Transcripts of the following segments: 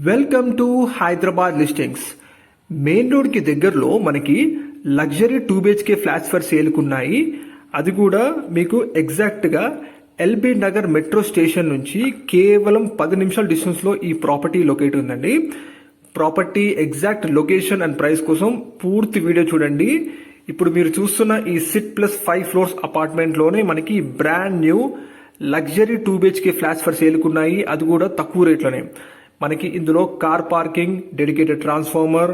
Welcome to Hyderabad listings. Main road కి దగ్గరలో మనకి luxury 2 BHK flats for sale ఉన్నాయి. అది కూడా మీకు ఎగ్జాక్ట్ గా ఎల్బీ నగర్ మెట్రో స్టేషన్ నుంచి కేవలం 10 నిమిషాల డిస్టెన్స్ లో ఈ ప్రాపర్టీ లొకేట్ ఉందండి. Property exact location and price కోసం పూర్తి వీడియో చూడండి. ఇప్పుడు మీరు చూస్తున్న ఈ సిట్ ప్లస్ 5 ఫ్లోర్స్ అపార్ట్మెంట్ లోనే మనకి brand new luxury 2 BHK flats for sale ఉన్నాయి. అది కూడా తక్కువ రేట్లోనే. మనకి ఇందులో car parking, dedicated transformer,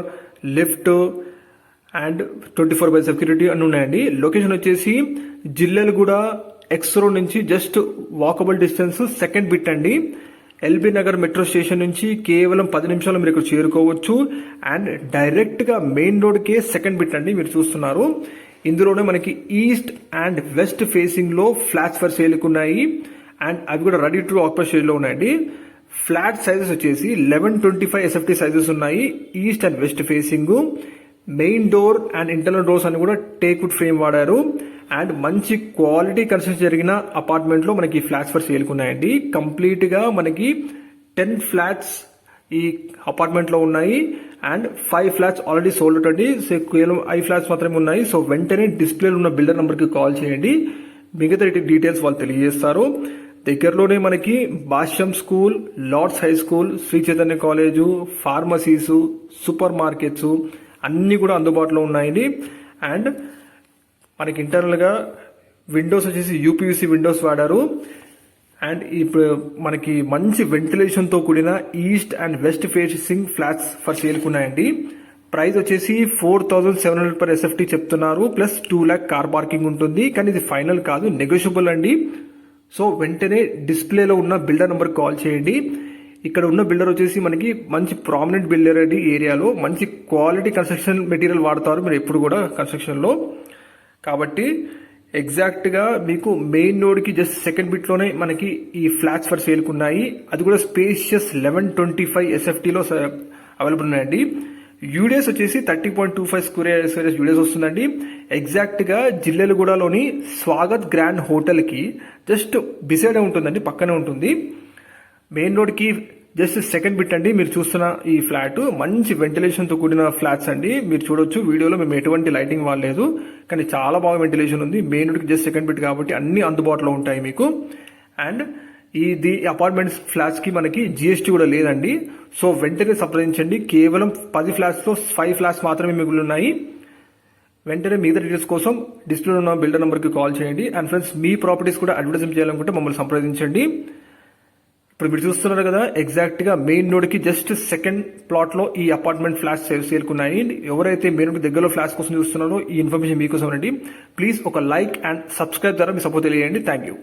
lift and 24/7 security అన్ని ఉన్నాయండి. లొకేషన్ వచ్చేసి జిల్లెలగూడ ఎక్స్ రోడ్ నుంచి just walkable distance second bit అండి. ఎల్బీ నగర్ మెట్రో స్టేషన్ నుంచి కేవలం 10 నిమిషాలు మీరు ఇక్కడ చేరుకోవచ్చు. అండ్ డైరెక్ట్ గా main road K second bit అండి మీరు చూస్తున్నారు. ఇందులోనే మనకి ఈస్ట్ అండ్ వెస్ట్ ఫేసింగ్ లో ఫ్లాట్స్ ఫర్ సేల్ ఉన్నాయి. అండ్ అవి కూడా రెడీ టు ఆక్యుపై స్టేజ్ లో ఉన్నాయండి. ఫ్లాట్ సైజెస్ వచ్చేసి 1125 SFT సైజెస్ ఉన్నాయి. East and west facing, main door and internal doors అని కూడా టేక్ వుడ్ ఫ్రేమ్ వాడారు. అండ్ మంచి క్వాలిటీ కన్స్ట్రక్షన్ జరిగిన అపార్ట్మెంట్ లో మనకి ఫ్లాట్స్ ఫర్ సేల్ ఉన్నాయండి. కంప్లీట్ గా మనకి 10 ఫ్లాట్స్ ఈ అపార్ట్మెంట్ లో ఉన్నాయి. And 5 flats already sold out అండి. సో కేవలం 5 ఫ్లాట్స్ మాత్రమే ఉన్నాయి. సో వెంటనే డిస్ప్లేలో ఉన్న బిల్డర్ నంబర్ కి కాల్ చేయండి. మిగతా డీటెయిల్స్ వాళ్ళు తెలియజేస్తారు. దగ్గరలోనే మనకి Bhashyam school, lords high school, Sri Chaitanya college, pharmacies, supermarkets అన్ని కూడా అందుబాటులో ఉన్నాయండి. అండ్ మనకి ఇంటర్నల్ గా విండోస్ వచ్చేసి యూపీవీసీ విండోస్ వాడారు. అండ్ ఇప్పుడు మనకి మంచి వెంటిలేషన్ తో కూడిన east and west facing flats for sale ఉన్నాయండి. ప్రైస్ వచ్చేసి 4700 per SFT చెప్తున్నారు. ప్లస్ 2 lakh కార్ పార్కింగ్ ఉంటుంది. కానీ ఇది ఫైనల్ కాదు, నెగోషియబుల్ అండి. సో వెంటనే డిస్ప్లేలో ఉన్న బిల్డర్ నెంబర్ కాల్ చేయండి. ఇక్కడ ఉన్న బిల్డర్ వచ్చేసి మనకి మంచి ప్రామినెంట్ బిల్డర్ అండి. ఏరియాలో మంచి క్వాలిటీ కన్స్ట్రక్షన్ మెటీరియల్ వాడతారు మీరు ఎప్పుడు కూడా కన్స్ట్రక్షన్ లో. కాబట్టి ఎగ్జాక్ట్ గా మీకు మెయిన్ రోడ్ కి జస్ట్ సెకండ్ బిట్ లోనే మనకి ఈ ఫ్లాట్స్ ఫర్ సేల్ ఉన్నాయి. అది కూడా స్పేషియస్ 1125 SFT లో అవైలబుల్ ఉన్నాయండి. యూడిఎస్ వచ్చేసి 30.25 స్క్వేర్ యూడిఎస్ వస్తుందండి. ఎగ్జాక్ట్ గా జిల్లెలగూడలోని స్వాగత్ గ్రాండ్ హోటల్ కి జస్ట్ బిసైడ్ ఉంటుందండి, పక్కనే ఉంటుంది. మెయిన్ రోడ్ కి జస్ట్ సెకండ్ బిట్ అండి మీరు చూస్తున్న ఈ ఫ్లాట్. మంచి వెంటిలేషన్ తో కూడిన ఫ్లాట్స్ అండి. మీరు చూడొచ్చు వీడియోలో మేము ఎటువంటి లైటింగ్ వాడలేదు, కానీ చాలా బాగా వెంటిలేషన్ ఉంది. మెయిన్ రోడ్ కి జస్ట్ సెకండ్ బిట్ కాబట్టి అన్ని అందుబాటులో ఉంటాయి మీకు. అండ్ ఇది అపార్ట్మెంట్స్ ఫ్లాట్స్ కి మనకి GST కూడా లేదండి. సో వెంటనే సంప్రదించండి. కేవలం 10 ఫ్లాట్స్ లో 5 ఫ్లాట్స్ మాత్రమే మిగిలి ఉన్నాయి. వెంటనే మిగతా డీటెయిల్స్ కోసం డిస్ప్లేలో ఉన్న బిల్డర్ నెంబర్ కి కాల్ చేయండి. అండ్ ఫ్రెండ్స్, మీ ప్రాపర్టీస్ కూడా అడ్వర్టైజ్మెంట్ చేయాలనుకుంటే మమ్మల్ని సంప్రదించండి. ఇప్పుడు మీరు చూస్తున్నారు కదా, ఎగ్జాక్ట్ గా మెయిన్ రోడ్ కి జస్ట్ సెకండ్ ప్లాట్ లో ఈ అపార్ట్మెంట్ ఫ్లాట్స్ సేల్కున్నాయి. ఎవరైతే మెయిన్ రోడ్ దగ్గరలో ఫ్లాట్స్ కోసం చూస్తున్నారో ఈ ఇన్ఫర్మేషన్ మీకోసం అండి. ప్లీజ్ ఒక లైక్ అండ్ సబ్స్క్రైబ్ ద్వారా మీ సపోర్ట్ తెలియజేయండి. Thank you.